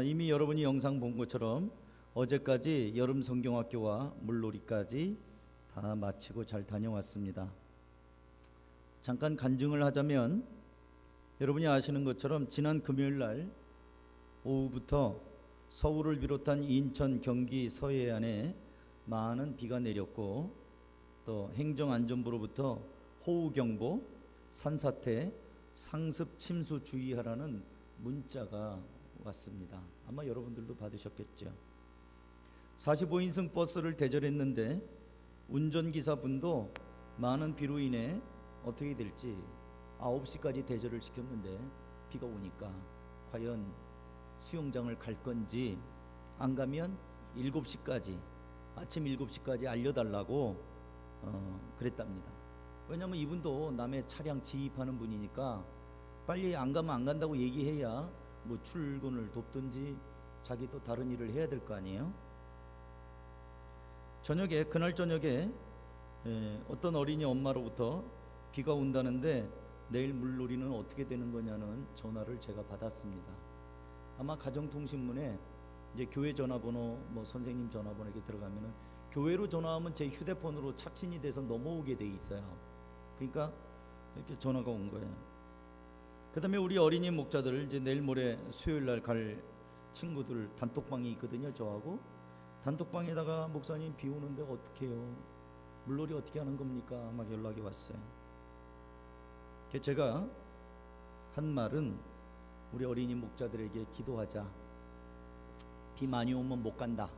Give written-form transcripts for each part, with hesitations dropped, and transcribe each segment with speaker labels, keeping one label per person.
Speaker 1: 이미 여러분이 영상 본 것처럼 어제까지 여름 성경학교와 물놀이까지 다 마치고 잘 다녀왔습니다. 잠깐 간증을 하자면, 여러분이 아시는 것처럼 지난 금요일 날 오후부터 서울을 비롯한 인천, 경기, 서해안에 많은 비가 내렸고, 또 행정안전부로부터 호우경보, 산사태, 상습 침수 주의하라는 문자가 왔습니다. 아마 여러분들도 받으셨겠죠. 45인승 버스를 대절했는데 운전기사분도 많은 비로 인해 어떻게 될지 9시까지 대절을 시켰는데 비가 오니까 과연 수영장을 갈 건지, 안 가면 7시까지, 아침 7시까지 알려달라고 그랬답니다. 왜냐하면 이분도 남의 차량 지입하는 분이니까 빨리 안 가면 안 간다고 얘기해야 뭐 출근을 돕든지 자기 또 다른 일을 해야 될 거 아니에요. 그날 저녁에 어떤 어린이 엄마로부터 비가 온다는데 내일 물놀이는 어떻게 되는 거냐는 전화를 제가 받았습니다. 아마 가정통신문에 이제 교회 전화번호, 뭐 선생님 전화번호 이렇게 들어가면은 교회로 전화하면 제 휴대폰으로 착신이 돼서 넘어오게 돼 있어요. 그러니까 이렇게 전화가 온 거예요. 그다음에 우리 어린이 목자들, 이제 내일 모레 수요일 날 갈 친구들 단톡방이 있거든요. 저하고 단톡방에다가 목사님 비 오는데 어떡해요? 물놀이 어떻게 하는 겁니까? 막 연락이 왔어요. 제가 한 말은 우리 어린이 목자들에게 기도하자. 비 많이 오면 못 간다.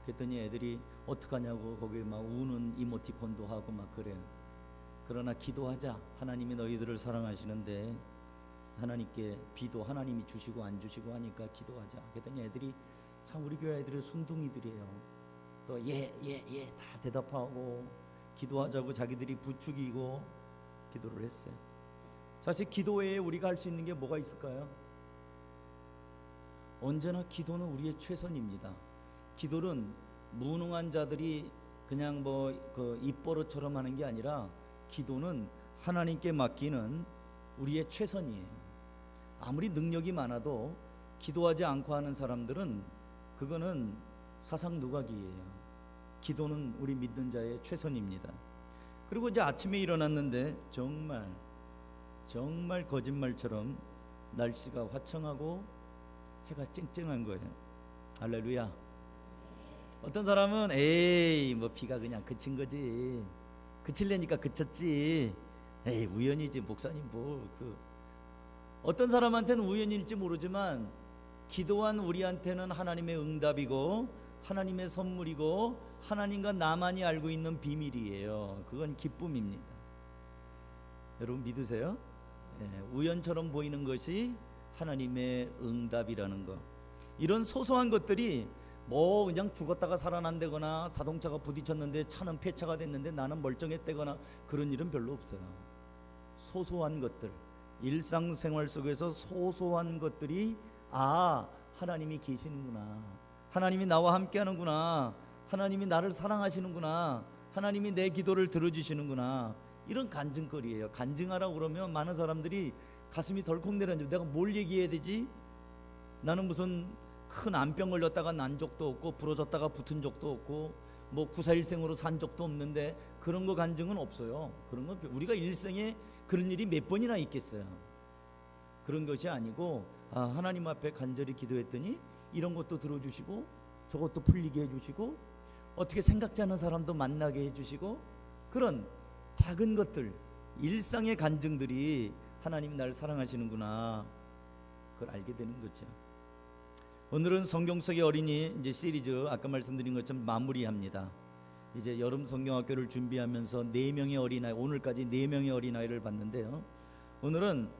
Speaker 1: 그랬더니 애들이 어떡하냐고 거기에 막 우는 이모티콘도 하고 막 그래요. 그러나 기도하자. 하나님이 너희들을 사랑하시는데 하나님께 비도 하나님이 주시고 안 주시고 하니까 기도하자. 그랬더니 애들이 참 우리 교회 애들은 순둥이들이에요. 또 다 대답하고 기도하자고 자기들이 부추기고 기도를 했어요. 사실 기도 외에 우리가 할 수 있는 게 뭐가 있을까요? 언제나 기도는 우리의 최선입니다. 기도는 무능한 자들이 그냥 뭐 그 입버릇처럼 하는 게 아니라 기도는 하나님께 맡기는 우리의 최선이에요. 아무리 능력이 많아도 기도하지 않고 하는 사람들은 그거는 사상 누각이에요. 기도는 우리 믿는 자의 최선입니다. 그리고 이제 아침에 일어났는데 정말 거짓말처럼 날씨가 화창하고 해가 쨍쨍한 거예요. 할렐루야. 어떤 사람은 에이 뭐 비가 그냥 그친 거지, 그칠래니까 그쳤지, 에이 우연이지 목사님 뭐 어떤 사람한테는 우연일지 모르지만 기도한 우리한테는 하나님의 응답이고 하나님의 선물이고 하나님과 나만이 알고 있는 비밀이에요. 그건 기쁨입니다. 여러분 믿으세요? 우연처럼 보이는 것이 하나님의 응답이라는 것. 이런 소소한 것들이 뭐 그냥 죽었다가 살아난다거나 자동차가 부딪혔는데 차는 폐차가 됐는데 나는 멀쩡했다거나 그런 일은 별로 없어요. 소소한 것들, 일상생활 속에서 소소한 것들이 하나님이 계시는구나, 하나님이 나와 함께 하는구나, 하나님이 나를 사랑하시는구나, 하나님이 내 기도를 들어주시는구나, 이런 간증거리예요. 간증하라고 그러면 많은 사람들이 가슴이 덜컥 내려앉아요. 내가 뭘 얘기해야 되지? 나는 무슨 큰 암병 걸렸다가 난 적도 없고 부러졌다가 붙은 적도 없고 뭐 구사일생으로 산 적도 없는데 그런 거 간증은 없어요. 그런 거 우리가 일생에 그런 일이 몇 번이나 있겠어요. 그런 것이 아니고 하나님 앞에 간절히 기도했더니 이런 것도 들어주시고 저것도 풀리게 해주시고 어떻게 생각지 않은 사람도 만나게 해주시고, 그런 작은 것들, 일상의 간증들이 하나님이 나를 사랑하시는구나, 그걸 알게 되는 거죠. 오늘은 성경 속의 어린이 이제 시리즈 아까 말씀드린 것처럼 마무리합니다. 이제 여름 성경학교를 준비하면서 4명의 어린아이, 오늘까지 4명의 어린아이를 봤는데요. 오늘은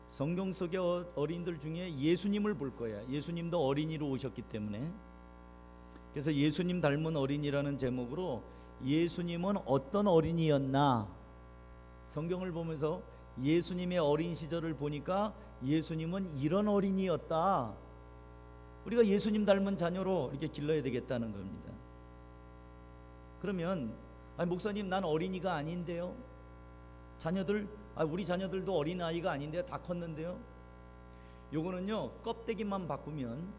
Speaker 1: 성경 속의 어린이들 중에 예수님을 볼 거예요. 예수님도 어린이로 오셨기 때문에. 그래서 예수님 닮은 어린이라는 제목으로 예수님은 어떤 어린이였나, 성경을 보면서 예수님의 어린 시절을 보니까 예수님은 이런 어린이였다. 우리가 예수님 닮은 자녀로 이렇게 길러야 되겠다는 겁니다. 그러면 목사님 난 어린이가 아닌데요, 자녀들 우리 자녀들도 어린아이가 아닌데요, 다 컸는데요. 요거는요 껍데기만 바꾸면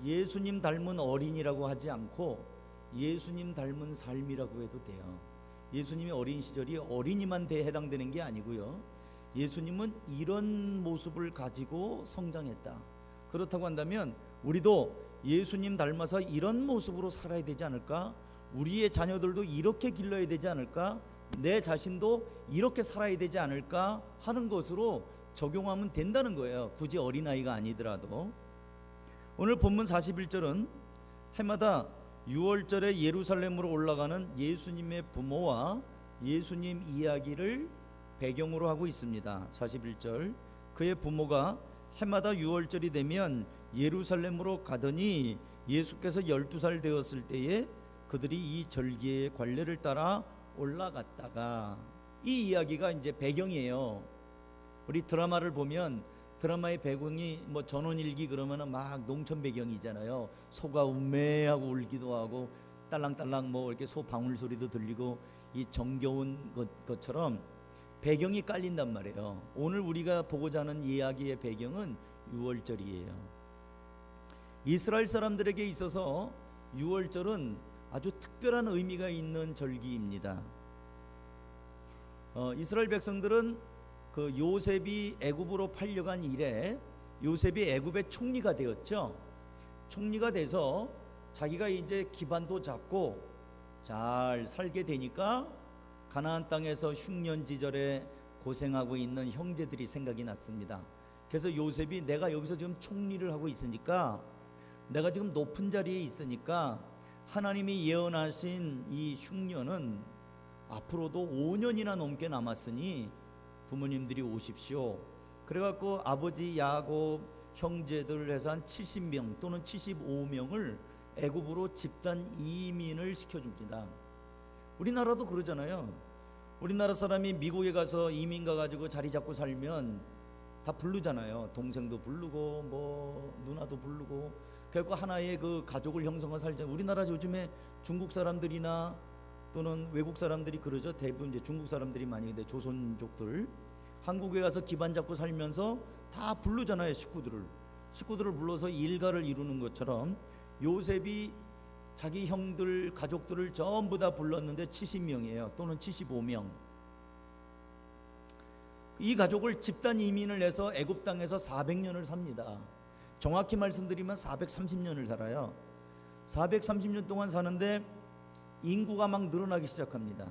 Speaker 1: 예수님 닮은 어린이라고 하지 않고 예수님 닮은 삶이라고 해도 돼요. 예수님이 어린 시절이 어린이만 해당되는 게 아니고요, 예수님은 이런 모습을 가지고 성장했다. 그렇다고 한다면 우리도 예수님 닮아서 이런 모습으로 살아야 되지 않을까? 우리의 자녀들도 이렇게 길러야 되지 않을까? 내 자신도 이렇게 살아야 되지 않을까 하는 것으로 적용하면 된다는 거예요. 굳이 어린아이가 아니더라도. 오늘 본문 41절은 해마다 6월절에 예루살렘으로 올라가는 예수님의 부모와 예수님 이야기를 배경으로 하고 있습니다. 41절, 그의 부모가 해마다 6월절이 되면 예루살렘으로 가더니 예수께서 12살 되었을 때에 그들이 이 절기의 관례를 따라 올라갔다가, 이 이야기가 이제 배경이에요. 우리 드라마를 보면 드라마의 배경이 뭐 전원일기 그러면은 막 농촌 배경이잖아요. 소가 음메하고 울기도 하고 딸랑딸랑 뭐 이렇게 소 방울 소리도 들리고 이 정겨운 것처럼 배경이 깔린단 말이에요. 오늘 우리가 보고자 하는 이야기의 배경은 6월절이에요. 이스라엘 사람들에게 있어서 6월절은 아주 특별한 의미가 있는 절기입니다. 이스라엘 백성들은 그 요셉이 애굽으로 팔려간 이래 요셉이 애굽의 총리가 되었죠. 총리가 돼서 자기가 이제 기반도 잡고 잘 살게 되니까 가나안 땅에서 흉년지절에 고생하고 있는 형제들이 생각이 났습니다. 그래서 요셉이 내가 여기서 지금 총리를 하고 있으니까, 내가 지금 높은 자리에 있으니까 하나님이 예언하신 이 흉년은 앞으로도 5년이나 넘게 남았으니 부모님들이 오십시오. 그래갖고 아버지 야곱 형제들 해서 한 70명 또는 75명을 애굽으로 집단 이민을 시켜줍니다. 우리나라도 그러잖아요. 우리나라 사람이 미국에 가서 이민 가가지고 자리 잡고 살면 다 부르잖아요. 동생도 부르고 뭐 누나도 부르고, 그래갖고 하나의 그 가족을 형성하고 살잖아요. 우리나라 요즘에 중국 사람들이나 또는 외국 사람들이 그러죠. 대부분 이제 중국 사람들이 많이, 근데 조선족들 한국에 가서 기반 잡고 살면서 다 부르잖아요. 식구들을 불러서 일가를 이루는 것처럼 요셉이 자기 형들 가족들을 전부 다 불렀는데 70명이에요. 또는 75명. 이 가족을 집단 이민을 해서 애굽 땅에서 400년을 삽니다. 정확히 말씀드리면 430년을 살아요. 430년 동안 사는데 인구가 막 늘어나기 시작합니다.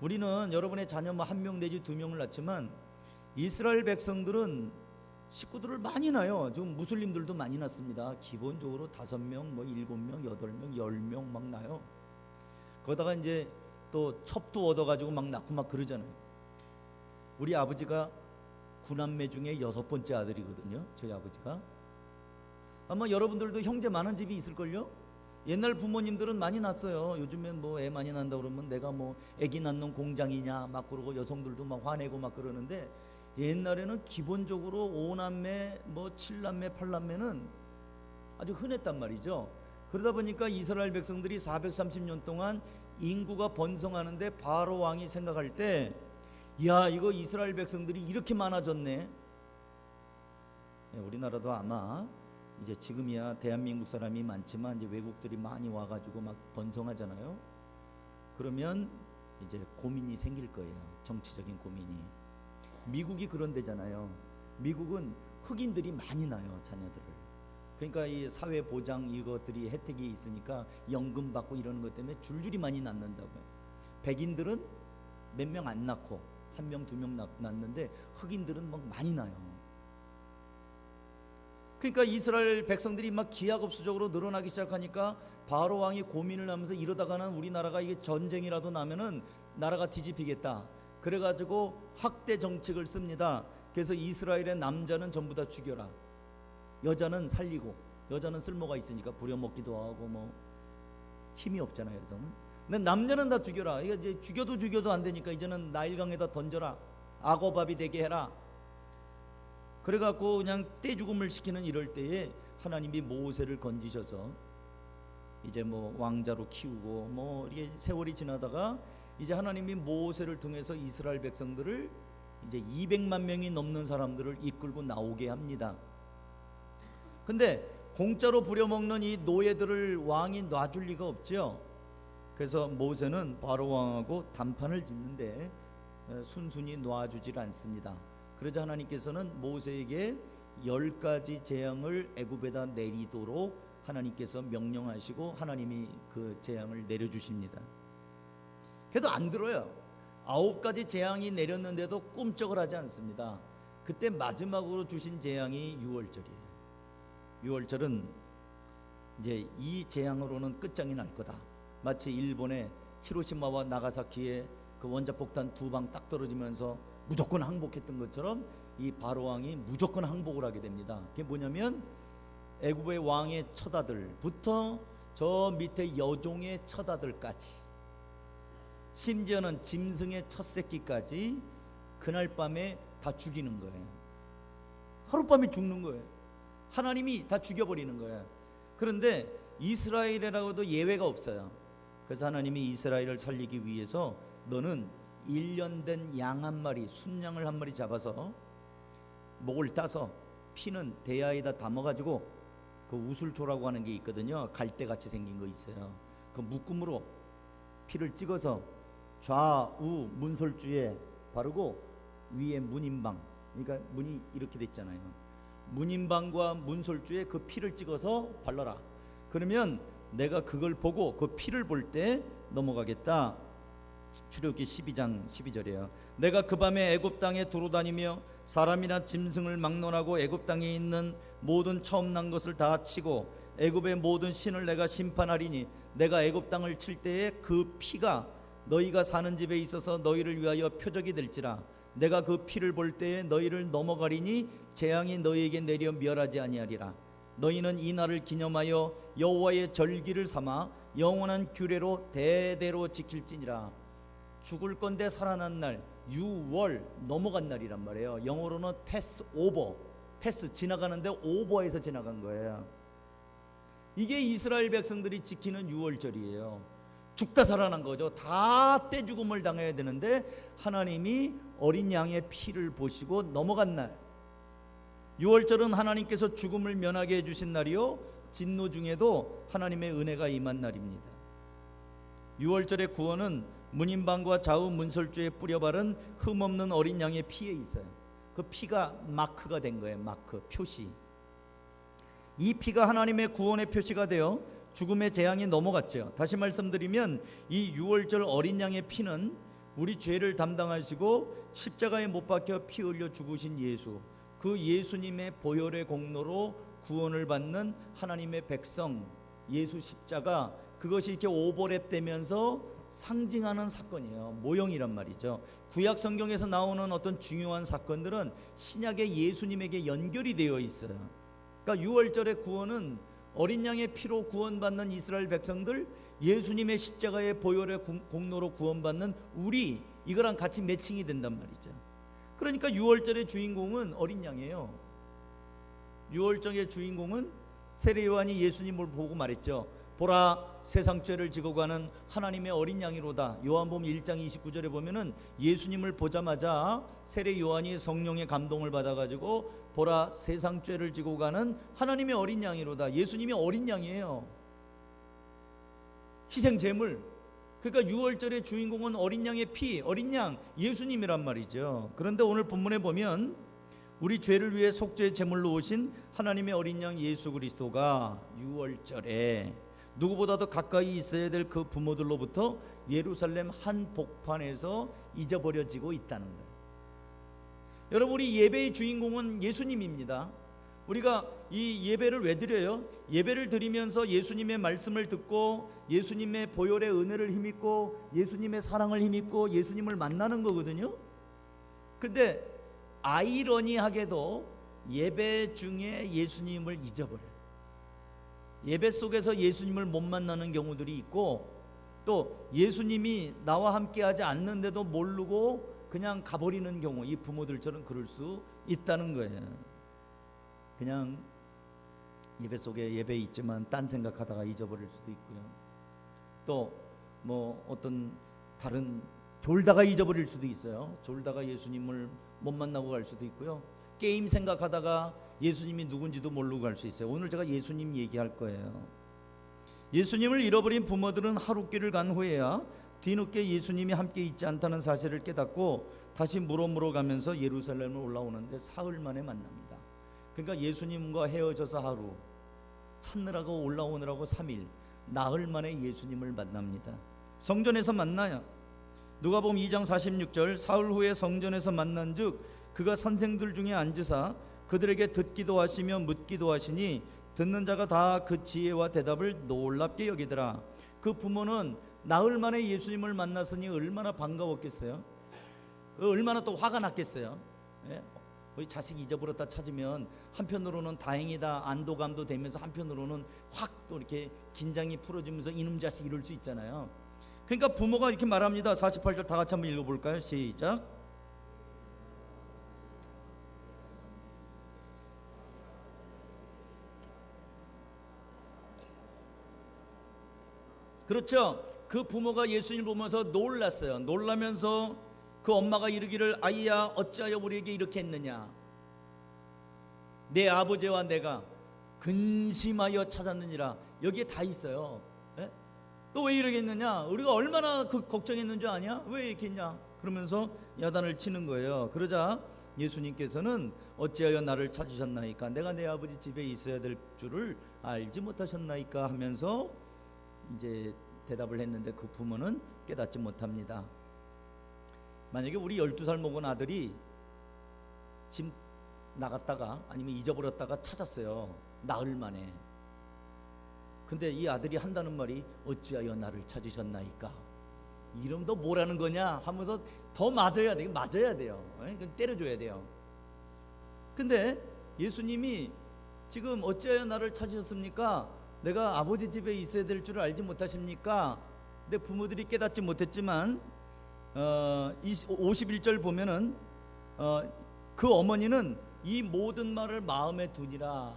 Speaker 1: 우리는 여러분의 자녀 뭐 1명 내지 2명을 낳지만 이스라엘 백성들은 식구들을 많이 낳아요. 지금 무슬림들도 많이 낳습니다. 기본적으로 5명, 뭐 7명, 8명, 10명 막 낳아요. 거기다가 이제 또 첩도 얻어가지고 막 낳고 막 그러잖아요. 우리 아버지가 9남매 중에 6번째 아들이거든요. 저희 아버지가. 아마 여러분들도 형제 많은 집이 있을걸요? 옛날 부모님들은 많이 낳았어요. 요즘엔 뭐 애 많이 낳는다 그러면 내가 뭐 애기 낳는 공장이냐 막 그러고 여성들도 막 화내고 막 그러는데, 옛날에는 기본적으로 5남매 뭐 7남매 8남매는 아주 흔했단 말이죠. 그러다 보니까 이스라엘 백성들이 430년 동안 인구가 번성하는데 바로 왕이 생각할 때, 야 이거 이스라엘 백성들이 이렇게 많아졌네. 우리나라도 아마 이제 지금이야 대한민국 사람이 많지만 이제 외국들이 많이 와가지고 막 번성하잖아요. 그러면 이제 고민이 생길 거예요. 정치적인 고민이. 미국이 그런 데잖아요. 미국은 흑인들이 많이 낳아요, 자녀들을. 그러니까 이 사회 보장 이것들이 혜택이 있으니까 연금 받고 이러는 것 때문에 줄줄이 많이 낳는다고요. 백인들은 몇 명 안 낳고 1명 2명 낳는데 흑인들은 막 많이 낳아요. 그러니까 이스라엘 백성들이 막 기하급수적으로 늘어나기 시작하니까 바로 왕이 고민을 하면서, 이러다가는 우리나라가 이게 전쟁이라도 나면은 나라가 뒤집히겠다. 그래가지고 학대 정책을 씁니다. 그래서 이스라엘의 남자는 전부 다 죽여라. 여자는 살리고, 여자는 쓸모가 있으니까 부려먹기도 하고 뭐 힘이 없잖아요, 여자는. 근데 남자는 다 죽여라. 이게 이제 죽여도 안 되니까 이제는 나일강에다 던져라. 악어밥이 되게 해라. 그래갖고 그냥 떼죽음을 시키는 이럴 때에 하나님이 모세를 건지셔서 이제 뭐 왕자로 키우고 뭐 이게 세월이 지나다가 이제 하나님이 모세를 통해서 이스라엘 백성들을 이제 200만 명이 넘는 사람들을 이끌고 나오게 합니다. 근데 공짜로 부려먹는 이 노예들을 왕이 놔줄 리가 없죠. 그래서 모세는 바로 왕하고 담판을 짓는데 순순히 놔주질 않습니다. 그러자 하나님께서는 모세에게 10가지 재앙을 애굽에다 내리도록 하나님께서 명령하시고 하나님이 그 재앙을 내려주십니다. 그래도 안 들어요. 9가지 재앙이 내렸는데도 꿈쩍을 하지 않습니다. 그때 마지막으로 주신 재앙이 유월절이에요. 유월절은 이제 이 재앙으로는 끝장이 날 거다. 마치 일본의 히로시마와 나가사키에 그 원자폭탄 2방 딱 떨어지면서 무조건 항복했던 것처럼 이 바로 왕이 무조건 항복을 하게 됩니다. 그게 뭐냐면 애굽의 왕의 처다들부터 저 밑에 여종의 처다들까지, 심지어는 짐승의 첫 새끼까지 그날 밤에 다 죽이는 거예요. 하룻밤에 죽는 거예요. 하나님이 다 죽여버리는 거예요. 그런데 이스라엘이라고도 예외가 없어요. 그래서 하나님이 이스라엘을 살리기 위해서 너는 1년 된 양 한 마리, 순양을 한 마리 잡아서 목을 따서 피는 대야에다 담아가지고 그 우슬초라고 하는 게 있거든요. 갈대같이 생긴 거 있어요. 그 묶음으로 피를 찍어서 좌우 문설주에 바르고 위에 문인방, 그러니까 문이 이렇게 됐잖아요. 문인방과 문설주에 그 피를 찍어서 발라라. 그러면 내가 그걸 보고 그 피를 볼 때 넘어가겠다. 출애굽기 12장 12절이에요. 내가 그 밤에 애굽 땅에 두루다니며 사람이나 짐승을 막론하고 애굽 땅에 있는 모든 처음 난 것을 다 치고 애굽의 모든 신을 내가 심판하리니 내가 애굽 땅을 칠 때에 그 피가 너희가 사는 집에 있어서 너희를 위하여 표적이 될지라. 내가 그 피를 볼 때에 너희를 넘어가리니 재앙이 너희에게 내려 멸하지 아니하리라. 너희는 이 날을 기념하여 여호와의 절기를 삼아 영원한 규례로 대대로 지킬지니라. 죽을 건데 살아난 날, 유월, 넘어간 날이란 말이에요. 영어로는 패스 오버, 패스 지나가는데 오버해서 지나간 거예요. 이게 이스라엘 백성들이 지키는 유월절이에요. 죽다 살아난 거죠. 다 떼죽음을 당해야 되는데 하나님이 어린 양의 피를 보시고 넘어간 날. 유월절은 하나님께서 죽음을 면하게 해주신 날이요, 진노 중에도 하나님의 은혜가 임한 날입니다. 유월절의 구원은 문인방과 좌우 문설주에 뿌려바른 흠없는 어린 양의 피에 있어요. 그 피가 마크가 된 거예요. 마크, 표시. 이 피가 하나님의 구원의 표시가 되어 죽음의 재앙이 넘어갔죠. 다시 말씀드리면 이 유월절 어린 양의 피는 우리 죄를 담당하시고 십자가에 못 박혀 피 흘려 죽으신 예수, 그 예수님의 보혈의 공로로 구원을 받는 하나님의 백성, 예수 십자가, 그것이 이렇게 오버랩 되면서 상징하는 사건이에요. 모형이란 말이죠. 구약 성경에서 나오는 어떤 중요한 사건들은 신약의 예수님에게 연결이 되어 있어요. 그러니까 유월절의 구원은 어린 양의 피로 구원받는 이스라엘 백성들, 예수님의 십자가의 보혈의 공로로 구원받는 우리, 이거랑 같이 매칭이 된단 말이죠. 그러니까 유월절의 주인공은 어린 양이에요. 유월절의 주인공은 세례 요한이 예수님을 보고 말했죠. 보라, 세상 죄를 지고 가는 하나님의 어린 양이로다. 요한복음 1장 29절에 보면은 예수님을 보자마자 세례 요한이 성령의 감동을 받아가지고 보라, 세상 죄를 지고 가는 하나님의 어린 양이로다. 예수님이 어린 양이에요. 희생 제물. 그러니까 유월절의 주인공은 어린 양의 피, 어린 양 예수님이란 말이죠. 그런데 오늘 본문에 보면 우리 죄를 위해 속죄의 제물로 오신 하나님의 어린 양 예수 그리스도가 유월절에 누구보다도 가까이 있어야 될 그 부모들로부터 예루살렘 한 복판에서 잊어버려지고 있다는 거예요. 여러분, 우리 예배의 주인공은 예수님입니다. 우리가 이 예배를 왜 드려요? 예배를 드리면서 예수님의 말씀을 듣고 예수님의 보혈의 은혜를 힘입고 예수님의 사랑을 힘입고 예수님을 만나는 거거든요. 근데 아이러니하게도 예배 중에 예수님을 잊어버려요. 예배 속에서 예수님을 못 만나는 경우들이 있고, 또 예수님이 나와 함께 하지 않는데도 모르고 그냥 가버리는 경우, 이 부모들처럼 그럴 수 있다는 거예요. 그냥 예배 속에 예배 있지만 딴 생각하다가 잊어버릴 수도 있고요. 또 뭐 어떤 다른 졸다가 잊어버릴 수도 있어요. 졸다가 예수님을 못 만나고 갈 수도 있고요. 게임 생각하다가 예수님이 누군지도 모르고 갈 수 있어요. 오늘 제가 예수님 얘기할 거예요. 예수님을 잃어버린 부모들은 하룻길을 간 후에야 뒤늦게 예수님이 함께 있지 않다는 사실을 깨닫고 다시 물어 가면서 예루살렘을 올라오는데 사흘 만에 만납니다. 그러니까 예수님과 헤어져서 하루, 찾느라고 올라오느라고 3일, 나흘 만에 예수님을 만납니다. 성전에서 만나요. 누가복음 2장 46절, 사흘 후에 성전에서 만난즉 그가 선생들 중에 앉으사 그들에게 듣기도 하시며 묻기도 하시니 듣는 자가 다 그 지혜와 대답을 놀랍게 여기더라. 그 부모는 나흘 만에 예수님을 만났으니 얼마나 반가웠겠어요. 얼마나 또 화가 났겠어요. 예? 우리 자식 잊어버렸다 찾으면 한편으로는 다행이다 안도감도 되면서 한편으로는 확 또 이렇게 긴장이 풀어지면서 이놈 자식 이럴 수 있잖아요. 그러니까 부모가 이렇게 말합니다. 48절 다 같이 한번 읽어볼까요? 시작. 그렇죠. 그 부모가 예수님을 보면서 놀랐어요. 놀라면서 그 엄마가 이르기를 아이야 어찌하여 우리에게 이렇게 했느냐. 내 아버지와 내가 근심하여 찾았느니라. 여기에 다 있어요. 예? 또 왜 이렇게 했느냐. 우리가 얼마나 걱정했는 줄 아냐. 왜 이렇게 했냐. 그러면서 야단을 치는 거예요. 그러자 예수님께서는 어찌하여 나를 찾으셨나이까. 내가 내 아버지 집에 있어야 될 줄을 알지 못하셨나이까 하면서 이제 대답을 했는데 그 부모는 깨닫지 못합니다. 만약에 우리 12살 먹은 아들이 집 나갔다가 아니면 잊어버렸다가 찾았어요. 나흘 만에. 근데 이 아들이 한다는 말이 어찌하여 나를 찾으셨나이까. 이러면 너 뭐라는 거냐 하면서 더 맞아야 돼요. 맞아야 돼요. 때려줘야 돼요. 근데 예수님이 지금 어찌하여 나를 찾으셨습니까? 내가 아버지 집에 있어야 될 줄을 알지 못하십니까? 근데 부모들이 깨닫지 못했지만 51절 보면은 그 어머니는 이 모든 말을 마음에 두니라.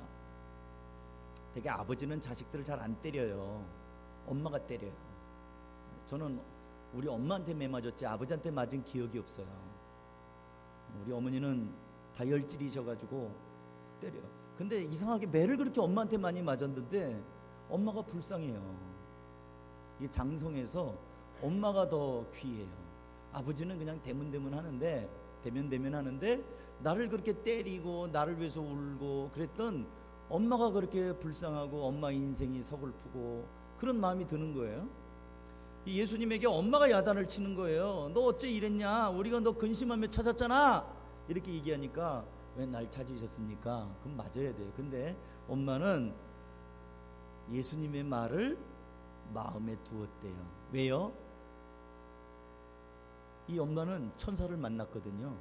Speaker 1: 되게 아버지는 자식들을 잘 안 때려요. 엄마가 때려요. 저는 우리 엄마한테 매 맞았지 아버지한테 맞은 기억이 없어요. 우리 어머니는 다혈질이셔가지고 때려요. 근데 이상하게 매를 그렇게 엄마한테 많이 맞았는데 엄마가 불쌍해요. 이 장성에서 엄마가 더 귀해요. 아버지는 그냥 대문대문 하는데 대면 하는데 나를 그렇게 때리고 나를 위해서 울고 그랬던 엄마가 그렇게 불쌍하고 엄마 인생이 서글프고 그런 마음이 드는 거예요. 예수님에게 엄마가 야단을 치는 거예요. 너 어째 이랬냐? 우리가 너 근심하며 찾았잖아. 이렇게 얘기하니까 왜 날 찾으셨습니까? 그럼 맞아야 돼요. 근데 엄마는 예수님의 말을 마음에 두었대요. 왜요? 이 엄마는 천사를 만났거든요.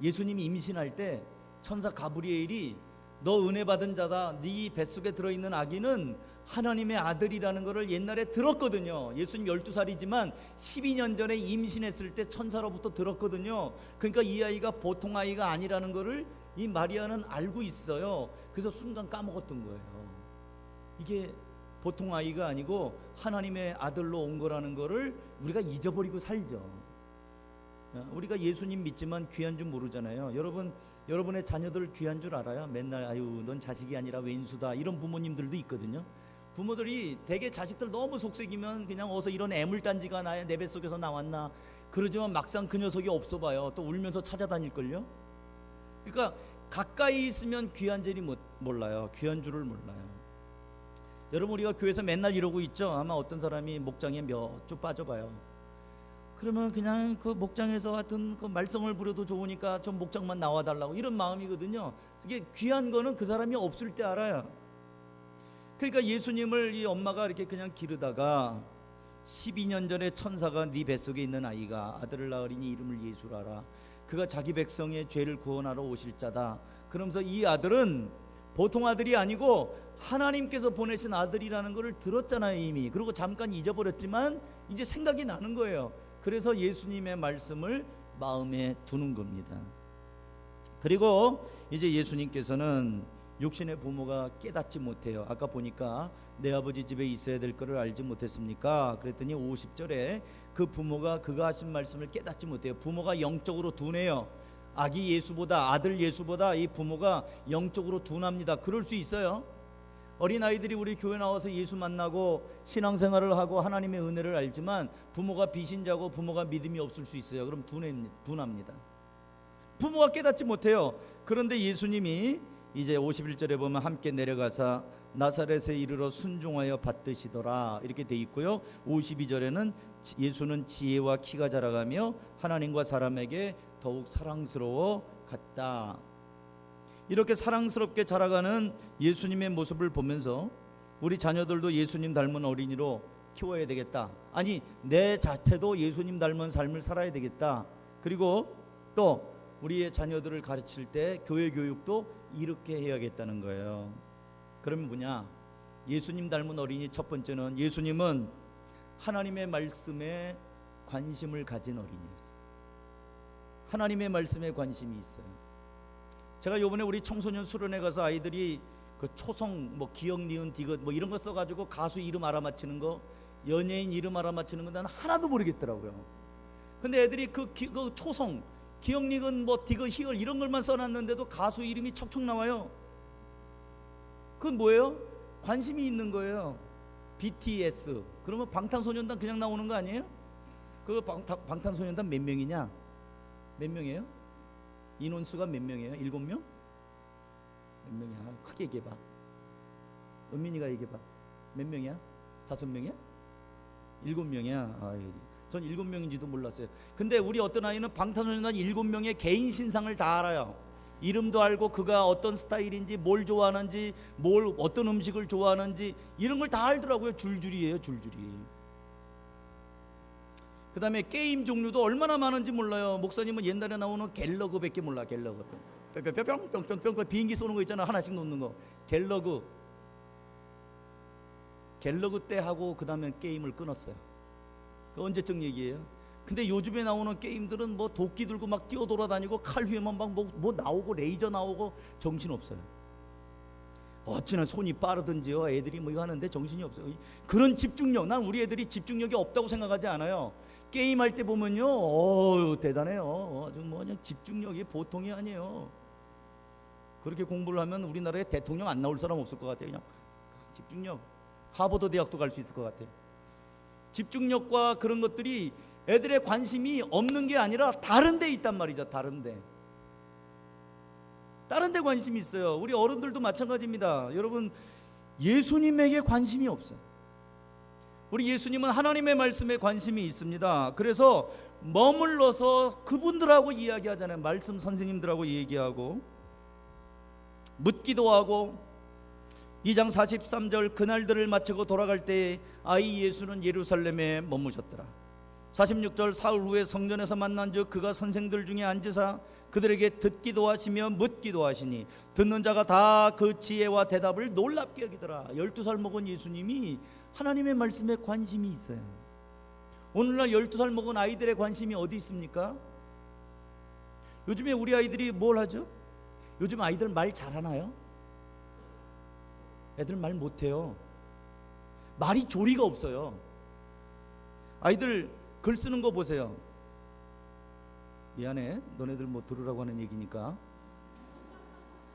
Speaker 1: 예수님이 임신할 때 천사 가브리엘이 너 은혜 받은 자다. 네 뱃속에 들어있는 아기는 하나님의 아들이라는 것을 옛날에 들었거든요. 예수님 12살이지만 12년 전에 임신했을 때 천사로부터 들었거든요. 그러니까 이 아이가 보통 아이가 아니라는 것을 이 마리아는 알고 있어요. 그래서 순간 까먹었던 거예요. 이게 보통 아이가 아니고 하나님의 아들로 온 거라는 것을 우리가 잊어버리고 살죠. 우리가 예수님 믿지만 귀한 줄 모르잖아요. 여러분의 자녀들 귀한 줄 알아요? 맨날 아유 넌 자식이 아니라 왼수다 이런 부모님들도 있거든요. 부모들이 대개 자식들 너무 속색이면 그냥 어서 이런 애물단지가 내 뱃속에서 나왔나 그러지만 막상 그 녀석이 없어 봐요. 또 울면서 찾아다닐걸요. 그러니까 가까이 있으면 귀한 줄이 몰라요. 귀한 줄을 몰라요. 여러분 우리가 교회에서 맨날 이러고 있죠. 아마 어떤 사람이 목장에 몇 주 빠져봐요. 그러면 그냥 그 목장에서 하여튼 그 말썽을 부려도 좋으니까 좀 목장만 나와달라고 이런 마음이거든요. 이게 귀한 거는 그 사람이 없을 때 알아요. 그러니까 예수님을 이 엄마가 이렇게 그냥 기르다가 12년 전에 천사가 네 뱃속에 있는 아이가 아들을 낳으리니 이름을 예수라라. 그가 자기 백성의 죄를 구원하러 오실 자다. 그러면서 이 아들은 보통 아들이 아니고 하나님께서 보내신 아들이라는 것을 들었잖아요 이미. 그리고 잠깐 잊어버렸지만 이제 생각이 나는 거예요. 그래서 예수님의 말씀을 마음에 두는 겁니다. 그리고 이제 예수님께서는 육신의 부모가 깨닫지 못해요. 아까 보니까 내 아버지 집에 있어야 될 것을 알지 못했습니까? 그랬더니 50절에 그 부모가 그가 하신 말씀을 깨닫지 못해요. 부모가 영적으로 둔해요. 아기 예수보다, 아들 예수보다 이 부모가 영적으로 둔합니다. 그럴 수 있어요. 어린아이들이 우리 교회 나와서 예수 만나고 신앙생활을 하고 하나님의 은혜를 알지만 부모가 비신자고 부모가 믿음이 없을 수 있어요. 그럼 둔합니다. 부모가 깨닫지 못해요. 그런데 예수님이 이제 51절에 보면 함께 내려가사 나사렛에 이르러 순종하여 받드시더라 이렇게 돼 있고요. 52절에는 예수는 지혜와 키가 자라가며 하나님과 사람에게 더욱 사랑스러워 갔다. 이렇게 사랑스럽게 자라가는 예수님의 모습을 보면서 우리 자녀들도 예수님 닮은 어린이로 키워야 되겠다. 아니, 내 자체도 예수님 닮은 삶을 살아야 되겠다. 그리고 또 우리의 자녀들을 가르칠 때 교회 교육도 이렇게 해야겠다는 거예요. 그러면 뭐냐? 예수님 닮은 어린이 첫 번째는 예수님은 하나님의 말씀에 관심을 가진 어린이였어요. 하나님의 말씀에 관심이 있어요. 제가 요번에 우리 청소년 수련회 가서 아이들이 그 초성 뭐 기억 니은 디귿 뭐 이런 거 써가지고 가수 이름 알아맞히는 거, 연예인 이름 알아맞히는 거 나는 하나도 모르겠더라고요. 근데 애들이 그 초성 기억 니은 뭐 디귿 희열 이런 걸만 써놨는데도 가수 이름이 척척 나와요. 그건 뭐예요? 관심이 있는 거예요. BTS 그러면 방탄소년단 그냥 나오는 거 아니에요? 그 방탄소년단 몇 명이냐? 몇 명이에요? 인원수가 몇 명이에요? 7명? 몇 명이야? 크게 얘기해봐. 은민이가 얘기해봐. 몇 명이야? 5명이야? 7명이야. 전 7명인지도 몰랐어요. 근데 우리 어떤 아이는 방탄소년단 7명의 개인 신상을 다 알아요. 이름도 알고 그가 어떤 스타일인지 뭘 좋아하는지 어떤 음식을 좋아하는지 이런 걸 다 알더라고요. 줄줄이에요. 줄줄이. 그 다음에 게임 종류도 얼마나 많은지 몰라요. 목사님은 옛날에 나오는 갤러그밖에 몰라. 갤러그 뿅뿅뿅뿅뿅 비행기 쏘는 거 있잖아. 하나씩 놓는 거. 갤러그 때 하고 그 다음에 게임을 끊었어요. 그 언제적 얘기예요? 근데 요즘에 나오는 게임들은 뭐 도끼 들고 막 뛰어돌아다니고 칼 휘에만 막 뭐 나오고 레이저 나오고 정신없어요. 어찌나 손이 빠르든지요. 애들이 뭐 이거 하는데 정신이 없어요. 그런 집중력, 난 우리 애들이 집중력이 없다고 생각하지 않아요. 게임할 때 보면요, 대단해요. 아주 뭐 그냥 집중력이 보통이 아니에요. 그렇게 공부를 하면 우리나라에 대통령 안 나올 사람 없을 것 같아요. 그냥 집중력, 하버드 대학도 갈 수 있을 것 같아요. 집중력과 그런 것들이 애들의 관심이 없는 게 아니라 다른 데 있단 말이죠. 다른 데 관심이 있어요. 우리 어른들도 마찬가지입니다. 여러분, 예수님에게 관심이 없어요. 우리 예수님은 하나님의 말씀에 관심이 있습니다. 그래서 머물러서 그분들하고 이야기하잖아요. 말씀 선생님들하고 얘기하고 묻기도 하고. 2장 43절 그날들을 마치고 돌아갈 때에 아이 예수는 예루살렘에 머무셨더라. 46절 사흘 후에 성전에서 만난 즉 그가 선생들 중에 앉으사 그들에게 듣기도 하시며 묻기도 하시니 듣는 자가 다 그 지혜와 대답을 놀랍게 여기더라. 12살 먹은 예수님이 하나님의 말씀에 관심이 있어요. 오늘날 12살 먹은 아이들의 관심이 어디 있습니까? 요즘에 우리 아이들이 뭘 하죠? 요즘 아이들 말 잘하나요? 애들 말 못해요. 말이 조리가 없어요. 아이들 글 쓰는 거 보세요. 미안해, 너네들 뭐 들으라고 하는 얘기니까.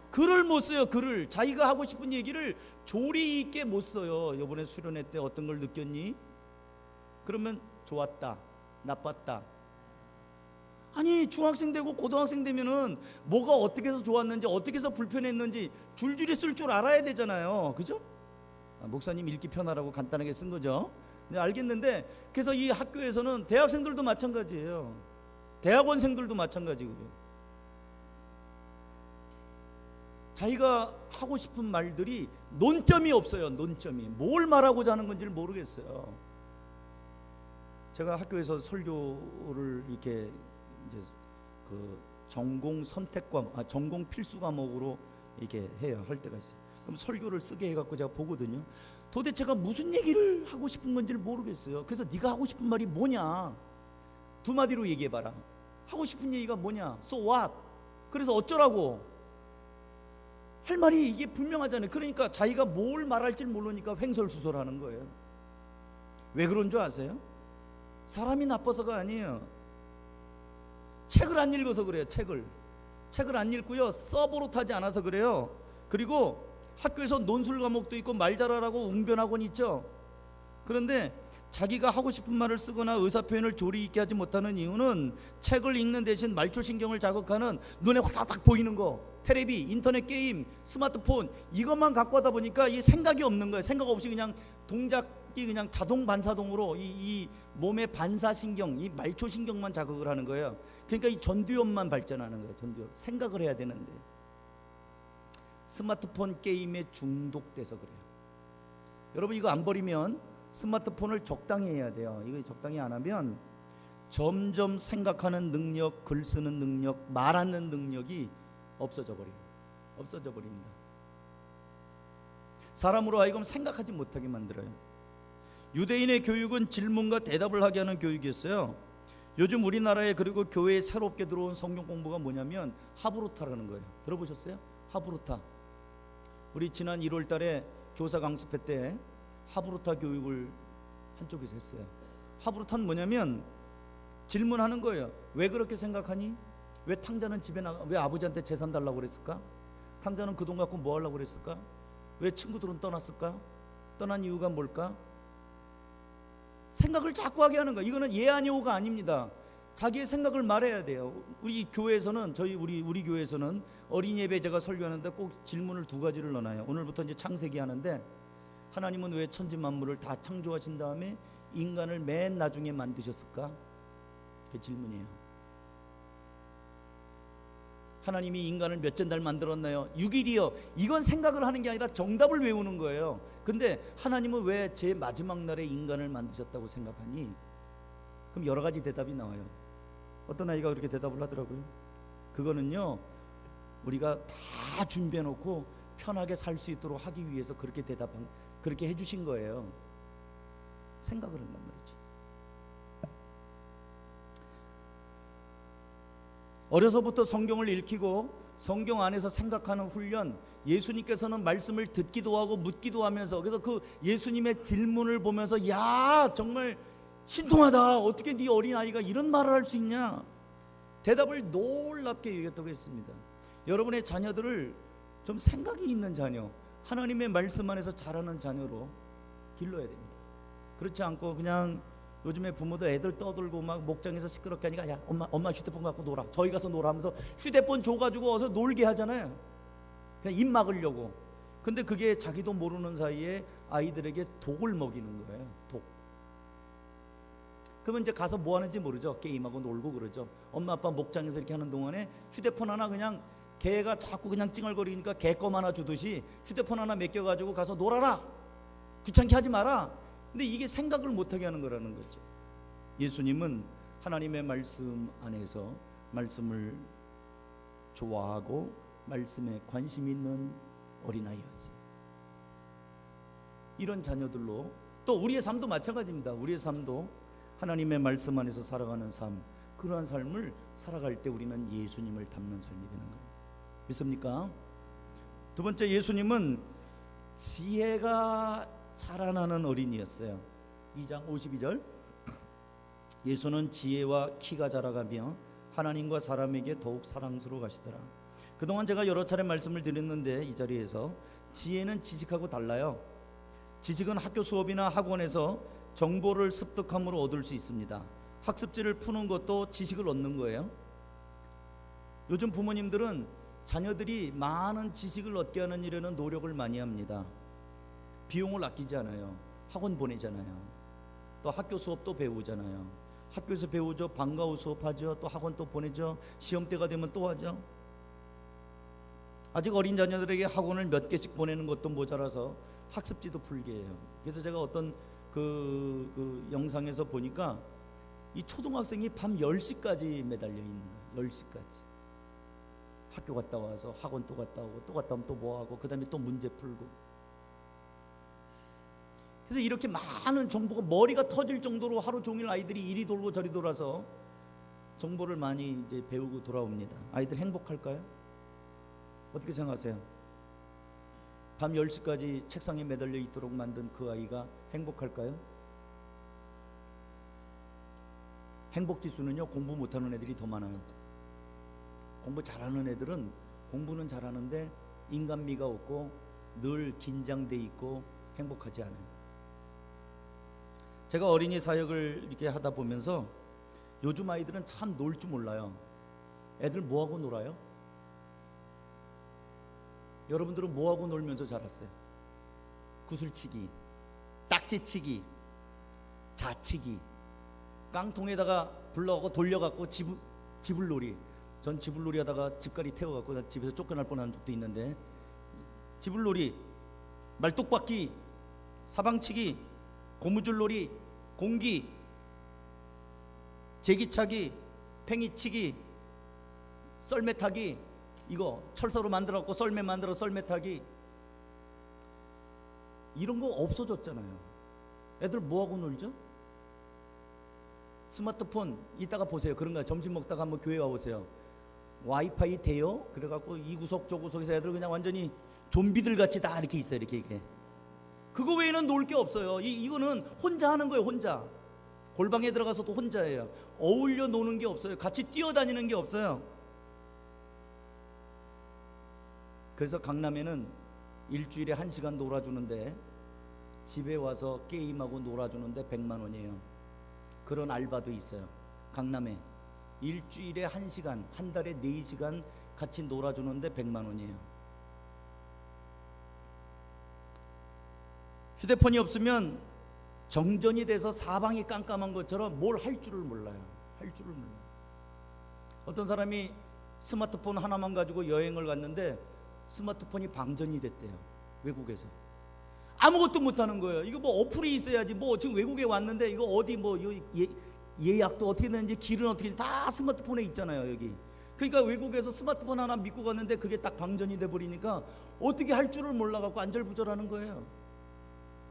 Speaker 1: 글을 못 써요. 글을 자기가 하고 싶은 얘기를 조리 있게 못 써요. 이번에 수련회 때 어떤 걸 느꼈니? 그러면 좋았다, 나빴다. 아니, 중학생 되고 고등학생 되면은 뭐가 어떻게 해서 좋았는지 어떻게 해서 불편했는지 줄줄이 쓸 줄 알아야 되잖아요. 그죠? 목사님 읽기 편하라고 간단하게 쓴 거죠. 네, 알겠는데, 그래서 이 학교에서는 대학생들도 마찬가지예요. 대학원생들도 마찬가지고요. 자기가 하고 싶은 말들이 논점이 없어요. 논점이 뭘 말하고자 하는 건지를 모르겠어요. 제가 학교에서 설교를 이렇게 이제 그 전공 선택 과목, 전공 필수 과목으로 이렇게 해야 할 때가 있어요. 그럼 설교를 쓰게 해갖고 제가 보거든요. 도대체가 무슨 얘기를 하고 싶은 건지를 모르겠어요. 그래서 네가 하고 싶은 말이 뭐냐? 두 마디로 얘기해봐라. 하고 싶은 얘기가 뭐냐? So what? 그래서 어쩌라고? 할 말이 이게 분명하잖아요. 그러니까 자기가 뭘 말할지 모르니까 횡설수설하는 거예요. 왜 그런 줄 아세요? 사람이 나빠서가 아니에요. 책을 안 읽어서 그래요. 책을 안 읽고요, 써보릇하지 않아서 그래요. 그리고 학교에서 논술 과목도 있고 말 잘하라고 웅변학원 있죠. 그런데 자기가 하고 싶은 말을 쓰거나 의사표현을 조리 있게 하지 못하는 이유는 책을 읽는 대신 말초신경을 자극하는 눈에 확 보이는 거, 테레비, 인터넷 게임, 스마트폰, 이것만 갖고 하다 보니까 이 생각이 없는 거예요. 생각 없이 그냥 동작이 그냥 자동 반사동으로 이 몸의 반사신경, 이 말초신경만 자극을 하는 거예요. 그러니까 이 전두엽만 발전하는 거예요. 전두엽. 생각을 해야 되는데 스마트폰 게임에 중독돼서 그래요. 여러분, 이거 안 버리면, 스마트폰을 적당히 해야 돼요. 이거 적당히 안 하면 점점 생각하는 능력, 글 쓰는 능력, 말하는 능력이 없어져 버립니다. 사람으로 하여금 생각하지 못하게 만들어요. 유대인의 교육은 질문과 대답을 하게 하는 교육이었어요. 요즘 우리나라에 그리고 교회에 새롭게 들어온 성경 공부가 뭐냐면 하브루타라는 거예요. 들어보셨어요? 하브루타. 우리 지난 1월 달에 교사 강습회 때 하브루타 교육을 한쪽에서 했어요. 하브루타는 뭐냐면 질문하는 거예요. 왜 그렇게 생각하니? 왜 탕자는 집에 나가? 왜 아버지한테 재산 달라고 그랬을까? 탕자는 그 돈 갖고 뭐 하려고 그랬을까? 왜 친구들은 떠났을까? 떠난 이유가 뭘까? 생각을 자꾸 하게 하는 거예요. 이거는 예 아니오가 아닙니다. 자기의 생각을 말해야 돼요. 우리 교회에서는, 우리 교회에서는 어린이 예배 제가 설교하는데 꼭 질문을 2가지를 넣어놔요. 오늘부터 이제 창세기 하는데, 하나님은 왜 천지 만물을 다 창조하신 다음에 인간을 맨 나중에 만드셨을까? 그 질문이에요. 하나님이 인간을 몇째 날 만들었나요? 6일이요. 이건 생각을 하는 게 아니라 정답을 외우는 거예요. 근데 하나님은 왜 제 마지막 날에 인간을 만드셨다고 생각하니? 그럼 여러 가지 대답이 나와요. 어떤 아이가 그렇게 대답을 하더라고요. 그거는요, 우리가 다 준비해 놓고 편하게 살 수 있도록 하기 위해서 그렇게 해주신 거예요. 생각을 한단 말이죠. 어려서부터 성경을 읽히고 성경 안에서 생각하는 훈련, 예수님께서는 말씀을 듣기도 하고 묻기도 하면서, 그래서 그 예수님의 질문을 보면서 야, 정말 신통하다. 어떻게 네 어린아이가 이런 말을 할 수 있냐? 대답을 놀랍게 얘기했다고 했습니다. 여러분의 자녀들을 좀 생각이 있는 자녀, 하나님의 말씀 안에서 자라는 자녀로 길러야 됩니다. 그렇지 않고 그냥 요즘에 부모들 애들 떠들고 막 목장에서 시끄럽게 하니까 야, 엄마 휴대폰 갖고 놀아, 저희 가서 놀아 하면서 휴대폰 줘가지고 어서 놀게 하잖아요. 그냥 입 막으려고. 근데 그게 자기도 모르는 사이에 아이들에게 독을 먹이는 거예요. 독. 그러면 이제 가서 뭐 하는지 모르죠. 게임하고 놀고 그러죠. 엄마 아빠 목장에서 이렇게 하는 동안에 휴대폰 하나, 그냥 개가 자꾸 그냥 찡얼거리니까 개껌 하나 주듯이 휴대폰 하나 맡겨가지고 가서 놀아라, 귀찮게 하지 마라. 근데 이게 생각을 못하게 하는 거라는 거죠. 예수님은 하나님의 말씀 안에서 말씀을 좋아하고 말씀에 관심 있는 어린아이였어요. 이런 자녀들로, 또 우리의 삶도 마찬가지입니다. 우리의 삶도 하나님의 말씀 안에서 살아가는 삶, 그러한 삶을 살아갈 때 우리는 예수님을 닮는 삶이 되는 거예요. 믿습니까? 두 번째, 예수님은 지혜가 자라나는 어린이였어요. 2장 52절, 예수는 지혜와 키가 자라가며 하나님과 사람에게 더욱 사랑스러워가시더라. 그동안 제가 여러 차례 말씀을 드렸는데 이 자리에서 지혜는 지식하고 달라요. 지식은 학교 수업이나 학원에서 정보를 습득함으로 얻을 수 있습니다. 학습지를 푸는 것도 지식을 얻는 거예요. 요즘 부모님들은 자녀들이 많은 지식을 얻게 하는 일에는 노력을 많이 합니다. 비용을 아끼지 않아요. 학원 보내잖아요. 또 학교 수업도 배우잖아요. 학교에서 배우죠. 방과 후 수업하죠. 또 학원 또 보내죠. 시험 때가 되면 또 하죠. 아직 어린 자녀들에게 학원을 몇 개씩 보내는 것도 모자라서 학습지도 풀게 해요. 그래서 제가 어떤 그 영상에서 보니까 이 초등학생이 밤 10시까지 매달려 있는 거예요. 10시까지. 학교 갔다 와서 학원 또 갔다 오고, 또 갔다 오면 또 뭐하고, 그 다음에 또 문제 풀고. 그래서 이렇게 많은 정보가 머리가 터질 정도로 하루 종일 아이들이 이리 돌고 저리 돌아서 정보를 많이 이제 배우고 돌아옵니다. 아이들 행복할까요? 어떻게 생각하세요? 밤 10시까지 책상에 매달려 있도록 만든 그 아이가 행복할까요? 행복지수는요, 공부 못하는 애들이 더 많아요. 공부 잘하는 애들은 공부는 잘하는데 인간미가 없고 늘 긴장돼 있고 행복하지 않아요. 제가 어린이 사역을 이렇게 하다 보면서 요즘 아이들은 참 놀 줄 몰라요. 애들 뭐하고 놀아요? 여러분들은 뭐하고 놀면서 자랐어요? 구슬치기, 딱지치기, 자치기, 깡통에다가 불러갖고 돌려갖고 지불놀이. 전 지불놀이 하다가 집갈이 태워갖고 집에서 쫓겨날 뻔한 적도 있는데, 지불놀이, 말뚝박기, 사방치기, 고무줄놀이, 공기, 제기차기, 팽이치기, 썰매타기, 이거 철사로 만들어갖고 썰매 만들어 썰매타기, 이런 거 없어졌잖아요. 애들 뭐하고 놀죠? 스마트폰 이따가 보세요. 그런가 점심 먹다가 한번 교회 와보세요. 와이파이 돼요? 그래갖고 이 구석 저 구석에서 애들 그냥 완전히 좀비들 같이 다 이렇게 있어요. 이렇게. 그거 외에는 놀 게 없어요. 이거는 혼자 하는 거예요. 혼자. 골방에 들어가서도 혼자예요. 어울려 노는 게 없어요. 같이 뛰어다니는 게 없어요. 그래서 강남에는 일주일에 1시간 놀아주는데, 집에 와서 게임하고 놀아주는데 100만 원이에요. 그런 알바도 있어요. 강남에 일주일에 1시간, 한 달에 4시간 같이 놀아주는데 100만 원이에요. 휴대폰이 없으면 정전이 돼서 사방이 깜깜한 것처럼 뭘 할 줄을 몰라요. 할 줄을 몰라요. 어떤 사람이 스마트폰 하나만 가지고 여행을 갔는데 스마트폰이 방전이 됐대요. 외국에서. 아무것도 못하는 거예요. 이거 뭐 어플이 있어야지. 뭐 지금 외국에 왔는데 이거 어디 뭐 예약도 어떻게 되는지, 길은 어떻게 되는지 다 스마트폰에 있잖아요. 여기. 그러니까 외국에서 스마트폰 하나 믿고 갔는데 그게 딱 방전이 돼 버리니까 어떻게 할 줄을 몰라갖고 안절부절하는 거예요.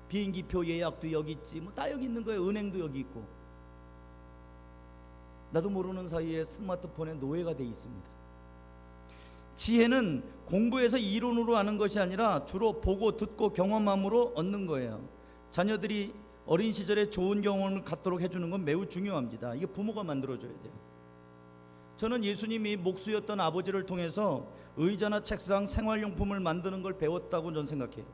Speaker 1: 비행기표 예약도 여기 있지, 뭐 다 여기 있는 거예요. 은행도 여기 있고. 나도 모르는 사이에 스마트폰에 노예가 돼 있습니다. 지혜는 공부해서 이론으로 아는 것이 아니라 주로 보고 듣고 경험함으로 얻는 거예요. 자녀들이 어린 시절에 좋은 경험을 갖도록 해주는 건 매우 중요합니다. 이게 부모가 만들어줘야 돼요. 저는 예수님이 목수였던 아버지를 통해서 의자나 책상, 생활용품을 만드는 걸 배웠다고 저는 생각해요.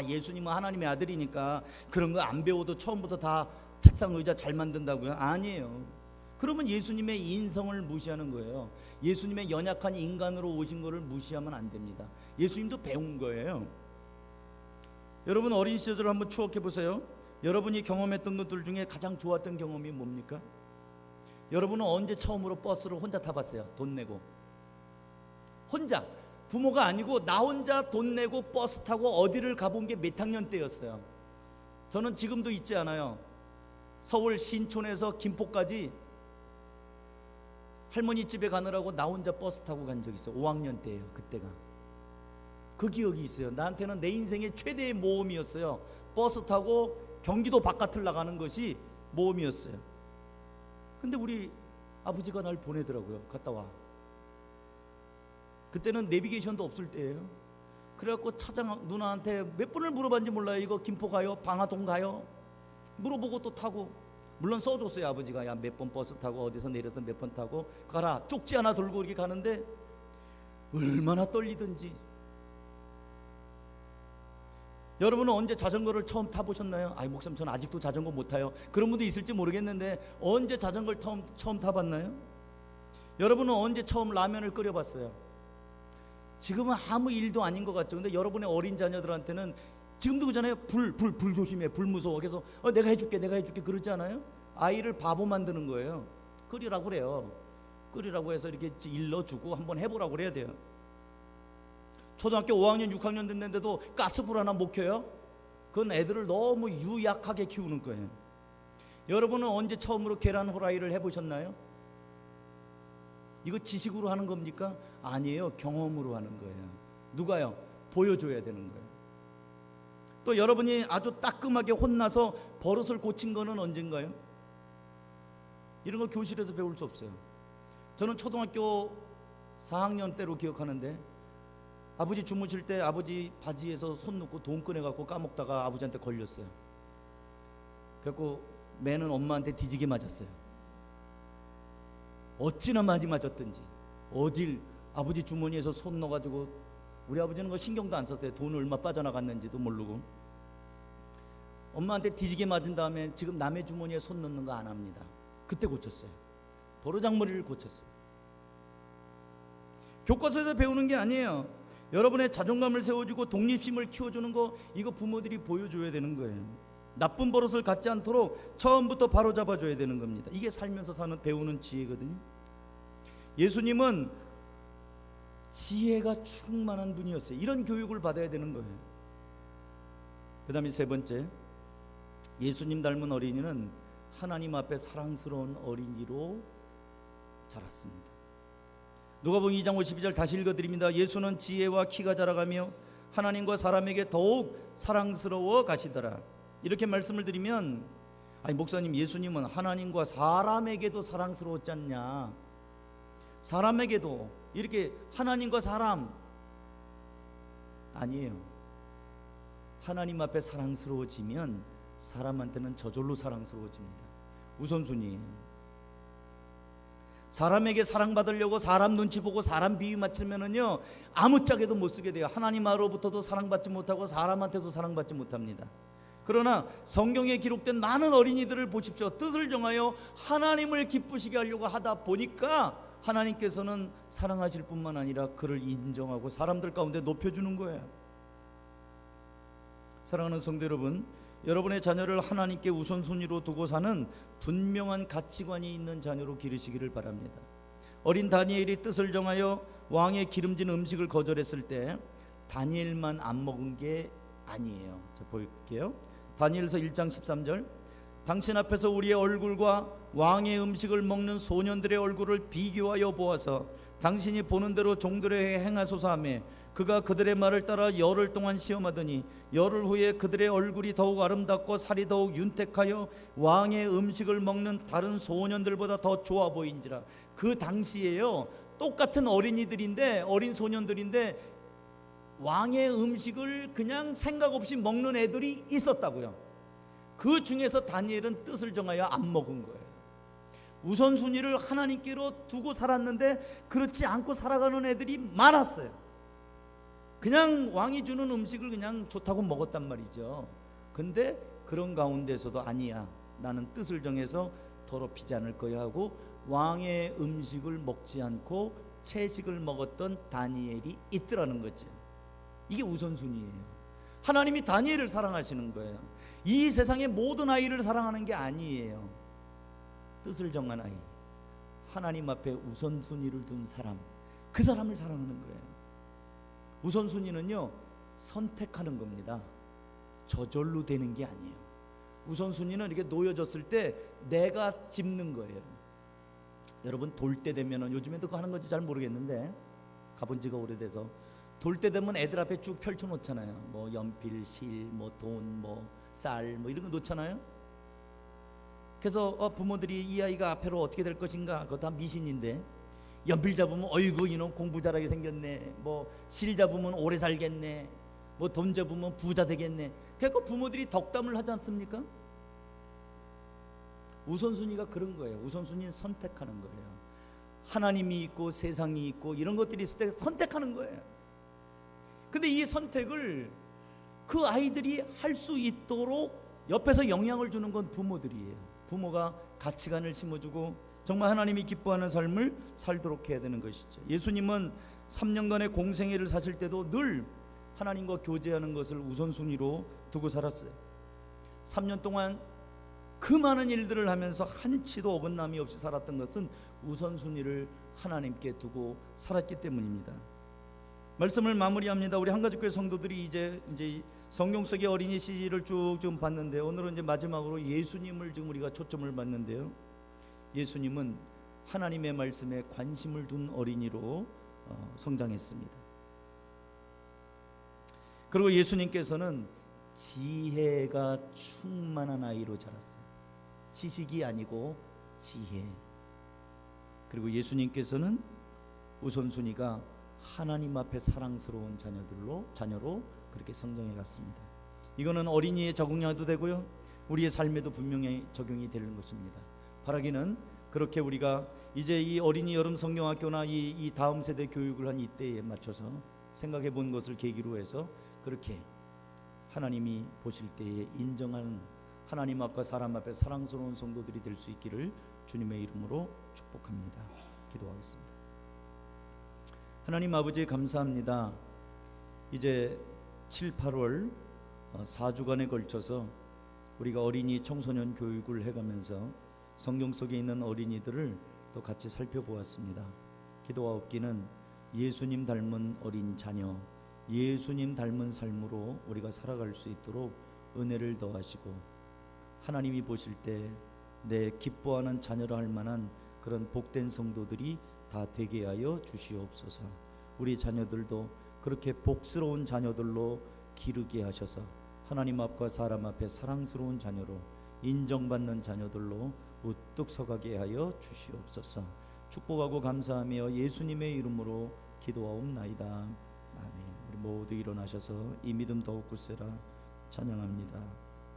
Speaker 1: 예수님은 하나님의 아들이니까 그런 거 안 배워도 처음부터 다 책상, 의자 잘 만든다고요? 아니에요. 그러면 예수님의 인성을 무시하는 거예요. 예수님의 연약한 인간으로 오신 거를 무시하면 안 됩니다. 예수님도 배운 거예요. 여러분 어린 시절을 한번 추억해 보세요. 여러분이 경험했던 것들 중에 가장 좋았던 경험이 뭡니까? 여러분은 언제 처음으로 버스를 혼자 타봤어요? 돈 내고. 혼자. 부모가 아니고 나 혼자 돈 내고 버스 타고 어디를 가본 게 몇 학년 때였어요. 저는 지금도 잊지 않아요. 서울 신촌에서 김포까지 할머니 집에 가느라고 나 혼자 버스 타고 간 적이 있어요. 5학년 때예요. 그때가. 그 기억이 있어요. 나한테는 내 인생의 최대의 모험이었어요. 버스 타고 경기도 바깥을 나가는 것이 모험이었어요. 근데 우리 아버지가 날 보내더라고요. 갔다 와. 그때는 내비게이션도 없을 때예요. 그래갖고 차장 누나한테 몇 번을 물어봤는지 몰라요. 이거 김포 가요? 방화동 가요? 물어보고 또 타고. 물론 써줬어요. 아버지가. 야, 몇 번 버스 타고 어디서 내려서 몇 번 타고 가라. 쪽지 하나 들고 이렇게 가는데 얼마나 떨리든지. 여러분은 언제 자전거를 처음 타보셨나요? 목사님 저는 아직도 자전거 못 타요. 그런 분도 있을지 모르겠는데 언제 자전거를 처음 타봤나요? 여러분은 언제 처음 라면을 끓여봤어요? 지금은 아무 일도 아닌 것 같죠. 근데 여러분의 어린 자녀들한테는 지금도 그잖아요. 불 조심해. 불 무서워. 그래서 내가 해줄게 그러지 않아요? 아이를 바보 만드는 거예요. 끓이라고 그래요. 끓이라고 해서 이렇게 일러주고 한번 해보라고 그래야 돼요. 초등학교 5학년 6학년 됐는데도 가스불 하나 못 켜요? 그건 애들을 너무 유약하게 키우는 거예요. 여러분은 언제 처음으로 계란 후라이를 해보셨나요? 이거 지식으로 하는 겁니까? 아니에요. 경험으로 하는 거예요. 누가요? 보여줘야 되는 거예요. 또 여러분이 아주 따끔하게 혼나서 버릇을 고친 거는 언젠가요? 이런 거 교실에서 배울 수 없어요. 저는 초등학교 4학년 때로 기억하는데 아버지 주무실 때 아버지 바지에서 손 넣고 돈 꺼내갖고 까먹다가 아버지한테 걸렸어요. 그래갖고 매는 엄마한테 뒤지게 맞았어요. 어찌나 많이 맞았든지 어딜 아버지 주머니에서 손 넣어가지고, 우리 아버지는 그 신경도 안 썼어요. 돈 얼마 빠져나갔는지도 모르고. 엄마한테 뒤지게 맞은 다음에 지금 남의 주머니에 손 넣는 거 안 합니다. 그때 고쳤어요. 버르장머리를 고쳤어요. 교과서에서 배우는 게 아니에요. 여러분의 자존감을 세워주고 독립심을 키워주는 거, 이거 부모들이 보여줘야 되는 거예요. 나쁜 버릇을 갖지 않도록 처음부터 바로 잡아줘야 되는 겁니다. 이게 살면서 사는 배우는 지혜거든요. 예수님은 지혜가 충만한 분이었어요. 이런 교육을 받아야 되는 거예요. 그 다음에 세 번째, 예수님 닮은 어린이는 하나님 앞에 사랑스러운 어린이로 자랐습니다. 누가복음 2장 52절 다시 읽어드립니다. 예수는 지혜와 키가 자라가며 하나님과 사람에게 더욱 사랑스러워 가시더라. 이렇게 말씀을 드리면, 아니 목사님, 예수님은 하나님과 사람에게도 사랑스러웠지 않냐? 사람에게도 이렇게, 하나님과 사람 아니에요. 하나님 앞에 사랑스러워지면 사람한테는 저절로 사랑스러워집니다. 우선순위예요. 사람에게 사랑받으려고 사람 눈치 보고 사람 비위 맞추면은요, 아무짝에도 못 쓰게 돼요. 하나님으로부터도 사랑받지 못하고 사람한테도 사랑받지 못합니다. 그러나 성경에 기록된 많은 어린이들을 보십시오. 뜻을 정하여 하나님을 기쁘시게 하려고 하다 보니까 하나님께서는 사랑하실 뿐만 아니라 그를 인정하고 사람들 가운데 높여주는 거예요. 사랑하는 성도 여러분, 여러분의 자녀를 하나님께 우선순위로 두고 사는 분명한 가치관이 있는 자녀로 기르시기를 바랍니다. 어린 다니엘이 뜻을 정하여 왕의 기름진 음식을 거절했을 때 다니엘만 안 먹은 게 아니에요. 자, 볼게요. 다니엘서 1장 13절, 당신 앞에서 우리의 얼굴과 왕의 음식을 먹는 소년들의 얼굴을 비교하여 보아서 당신이 보는 대로 종들에게 행하소서 하며, 그가 그들의 말을 따라 열흘 동안 시험하더니 열흘 후에 그들의 얼굴이 더욱 아름답고 살이 더욱 윤택하여 왕의 음식을 먹는 다른 소년들보다 더 좋아 보인지라. 그 당시에요, 똑같은 어린이들인데, 어린 소년들인데 왕의 음식을 그냥 생각 없이 먹는 애들이 있었다고요. 그 중에서 다니엘은 뜻을 정하여 안 먹은 거예요. 우선순위를 하나님께로 두고 살았는데 그렇지 않고 살아가는 애들이 많았어요. 그냥 왕이 주는 음식을 그냥 좋다고 먹었단 말이죠. 근데 그런 가운데서도 아니야, 나는 뜻을 정해서 더럽히지 않을 거야 하고 왕의 음식을 먹지 않고 채식을 먹었던 다니엘이 있더라는 거죠. 이게 우선순위예요. 하나님이 다니엘을 사랑하시는 거예요. 이 세상의 모든 아이를 사랑하는 게 아니에요. 뜻을 정한 아이, 하나님 앞에 우선순위를 둔 사람, 그 사람을 사랑하는 거예요. 우선순위는요, 선택하는 겁니다. 저절로 되는 게 아니에요. 우선순위는 이렇게 놓여졌을 때 내가 짚는 거예요. 여러분, 돌 때 되면은, 요즘에도 그거 하는 건지 잘 모르겠는데 가본 지가 오래돼서, 돌 때 되면 애들 앞에 쭉 펼쳐 놓잖아요. 뭐 연필, 실, 뭐 돈, 뭐 쌀, 뭐 이런 거 놓잖아요. 그래서 부모들이 이 아이가 앞으로 어떻게 될 것인가, 그거 다 미신인데, 연필 잡으면 어이구 이놈 공부 잘하게 생겼네, 뭐 실 잡으면 오래 살겠네, 뭐 돈 잡으면 부자 되겠네. 그러니까 부모들이 덕담을 하지 않습니까? 우선순위가 그런 거예요. 우선순위는 선택하는 거예요. 하나님이 있고 세상이 있고 이런 것들이 있을 때 선택하는 거예요. 근데 이 선택을 그 아이들이 할 수 있도록 옆에서 영향을 주는 건 부모들이에요. 부모가 가치관을 심어주고 정말 하나님이 기뻐하는 삶을 살도록 해야 되는 것이죠. 예수님은 3년간의 공생애를 사실 때도 늘 하나님과 교제하는 것을 우선순위로 두고 살았어요. 3년 동안 그 많은 일들을 하면서 한치도 어긋남이 없이 살았던 것은 우선순위를 하나님께 두고 살았기 때문입니다. 말씀을 마무리합니다. 우리 한가족교회 성도들이 이제 성경 속의 어린이 시를 쭉 좀 봤는데, 오늘은 이제 마지막으로 예수님을 지금 우리가 초점을 봤는데요. 예수님은 하나님의 말씀에 관심을 둔 어린이로 성장했습니다. 그리고 예수님께서는 지혜가 충만한 아이로 자랐어요. 지식이 아니고 지혜. 그리고 예수님께서는 우선순위가 하나님 앞에 사랑스러운 자녀로 그렇게 성장해 갔습니다. 이거는 어린이의 적용해도 되고요, 우리의 삶에도 분명히 적용이 되는 것입니다. 바라기는 그렇게 우리가 이제 이 어린이 여름 성경학교나 이 다음 세대 교육을 한 이때에 맞춰서 생각해 본 것을 계기로 해서 그렇게 하나님이 보실 때에 인정하는 하나님 앞과 사람 앞에 사랑스러운 성도들이 될 수 있기를 주님의 이름으로 축복합니다. 기도하겠습니다. 하나님 아버지 감사합니다. 이제 7, 8월 4주간에 걸쳐서 우리가 어린이 청소년 교육을 해가면서 성경 속에 있는 어린이들을 또 같이 살펴보았습니다. 기도하옵기는 예수님 닮은 어린 자녀, 예수님 닮은 삶으로 우리가 살아갈 수 있도록 은혜를 더하시고, 하나님이 보실 때 내 기뻐하는 자녀라 할 만한 그런 복된 성도들이 다 되게 하여 주시옵소서. 우리 자녀들도 그렇게 복스러운 자녀들로 기르게 하셔서 하나님 앞과 사람 앞에 사랑스러운 자녀로, 인정받는 자녀들로 우뚝 서가게 하여 주시옵소서. 축복하고 감사하며 예수님의 이름으로 기도하옵나이다. 아멘. 우리 모두 일어나셔서 이 믿음 더욱 굳세라 찬양합니다.